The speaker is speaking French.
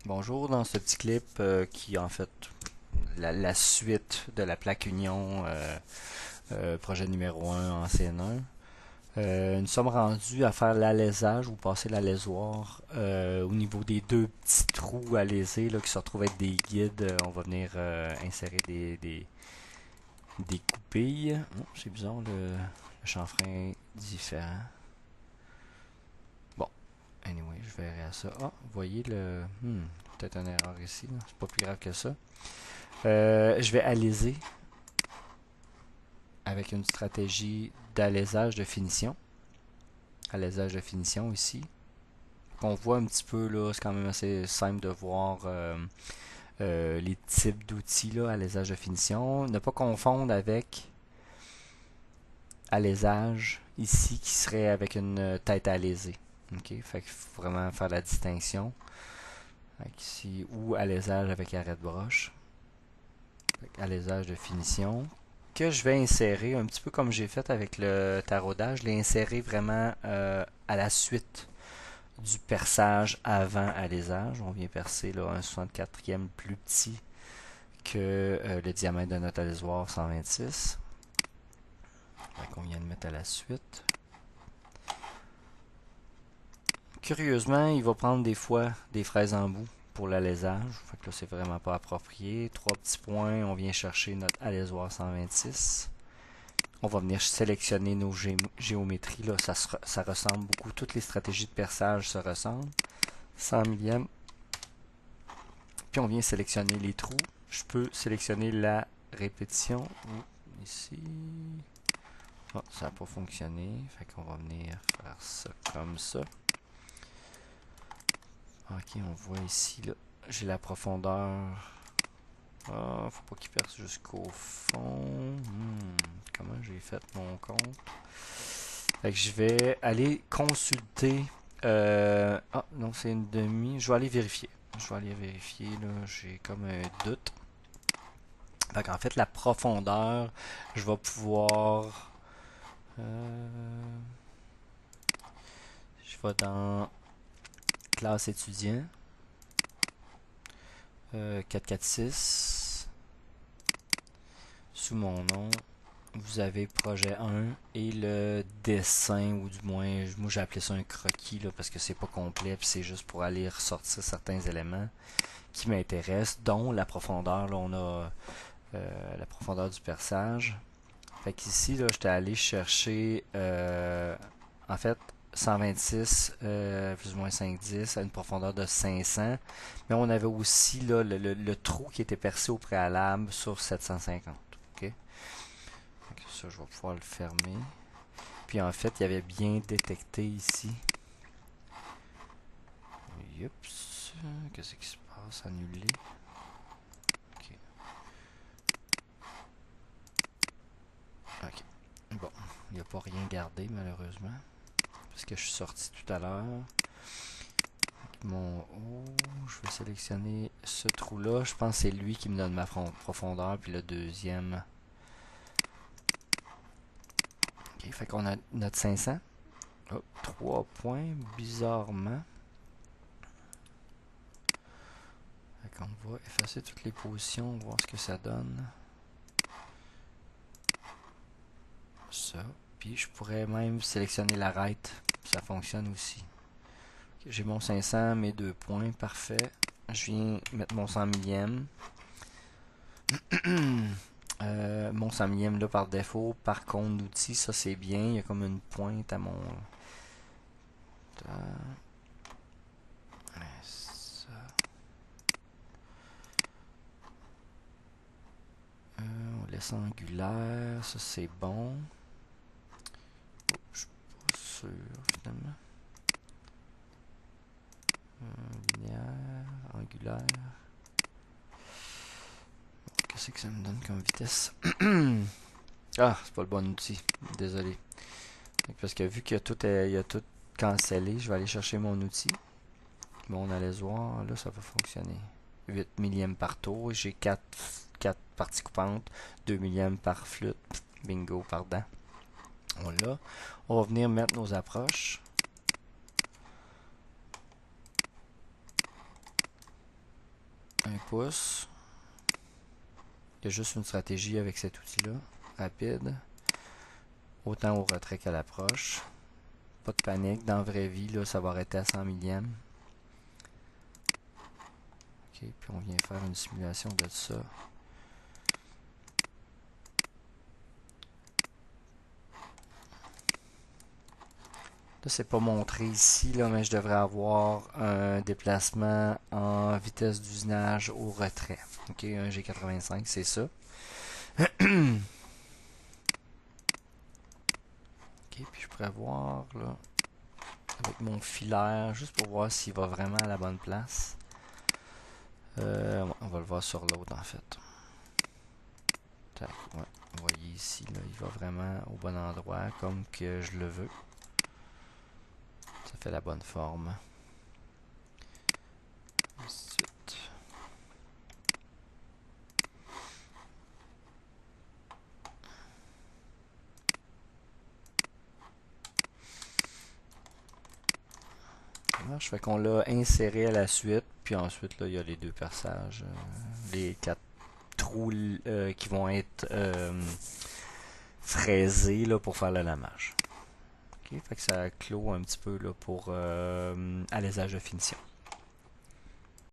Bonjour, dans ce petit clip qui est en fait la suite de la plaque Union projet numéro un en CN1. Nous sommes rendus à faire l'alésage ou passer l'alaisoir au niveau des deux petits trous alésés là, qui se retrouvent être des guides. On va venir insérer des coupilles. Oh, c'est bizarre, le chanfrein est différent. Bon, anyway, je verrai à ça. Ah, vous voyez le... peut-être une erreur ici. C'est pas plus grave que ça. Je vais aliser avec une stratégie d'alésage de finition. Alésage de finition ici. On voit un petit peu là, c'est quand même assez simple de voir les types d'outils là, alésage de finition. Ne pas confondre avec alésage ici qui serait avec une tête alésée. Ok, fait qu'il faut vraiment faire la distinction. Ici, ou alésage avec arrêt de broche. Alésage de finition que je vais insérer un petit peu comme j'ai fait avec le taraudage, je l'ai inséré vraiment à la suite du perçage avant alésage. On vient percer là, un 64e plus petit que le diamètre de notre alésoir 126. On vient de mettre à la suite. Curieusement, il va prendre des fois des fraises en bout pour l'alésage. Fait que là, c'est vraiment pas approprié. Trois petits points, on vient chercher notre alésoir 126. On va venir sélectionner nos géométries. Là. Ça ressemble beaucoup. Toutes les stratégies de perçage se ressemblent. 100 millième. Puis on vient sélectionner les trous. Je peux sélectionner la répétition. Ici. Oh, ça n'a pas fonctionné. Fait qu'on va venir faire ça comme ça. Ok, on voit ici. J'ai la profondeur. Ah, faut pas qu'il perce jusqu'au fond. Comment j'ai fait mon compte? Fait que je vais aller consulter. Ah, non, c'est une demi. Je vais aller vérifier. Je vais aller vérifier, là. J'ai comme un doute. Fait qu'en fait, la profondeur, je vais pouvoir. Je vais dans classe étudiant. 446. Sous mon nom. Vous avez projet 1 et le dessin, ou du moins, moi j'ai appelé ça un croquis là, parce que c'est pas complet, puis c'est juste pour aller ressortir certains éléments qui m'intéressent, dont la profondeur. Là, on a la profondeur du perçage. Fait qu'ici, là, j'étais allé chercher, en fait, 126 plus ou moins 510 à une profondeur de 500. Mais on avait aussi là, le trou qui était percé au préalable sur 750. OK? Ça, je vais pouvoir le fermer. Puis en fait, il y avait bien détecté ici. Oups. Qu'est-ce qui se passe? Annuler. Ok. Ok. Bon. Il n'y a pas rien gardé malheureusement. Parce que je suis sorti tout à l'heure. Je vais sélectionner ce trou-là. Je pense que c'est lui qui me donne ma profondeur. Puis le deuxième. Ok. Fait qu'on a notre 500. Oh, 3 points. Bizarrement. On va effacer toutes les positions, voir ce que ça donne. Ça. Puis je pourrais même sélectionner l'arête. Ça fonctionne aussi. Okay, j'ai mon 500, mes 2 points, parfait. Je viens mettre mon 100 millième. Mon 100 millième là par défaut. Par contre, d'outils, ça c'est bien. Il y a comme une pointe à mon... Ça. On laisse angulaire, ça c'est bon. Je suis pas sûr finalement. Linéaire, angulaire. Qu'est-ce que ça me donne comme vitesse? Ah, c'est pas le bon outil. Désolé. Parce que vu qu'il y a tout cancellé, je vais aller chercher mon outil. Bon, on allait voir. Là, ça va fonctionner. 8 millièmes par tour. J'ai 4 parties coupantes. 2 millièmes par flûte. Bingo, pardon. On l'a. On va venir mettre nos approches. 1 pouce. Il y a juste une stratégie avec cet outil-là. Rapide. Autant au retrait qu'à l'approche. Pas de panique. Dans la vraie vie, là, ça va arrêter à 100 millièmes. Ok, puis on vient faire une simulation de ça. Là, c'est pas montré ici, là, mais je devrais avoir un déplacement en vitesse d'usinage au retrait. Ok, un G85, c'est ça. Ok, puis je pourrais voir là, avec mon filaire, juste pour voir s'il va vraiment à la bonne place. On va le voir sur l'autre en fait. Tac, ouais. Vous voyez ici, là, il va vraiment au bon endroit, comme que je le veux. Ça fait la bonne forme. Ensuite. Ça marche, fait qu'on l'a inséré à la suite, puis ensuite, là, il y a les deux perçages, les 4 trous qui vont être fraisés là, pour faire le lamage. Okay, fait que ça clôt un petit peu là, pour alésage de finition.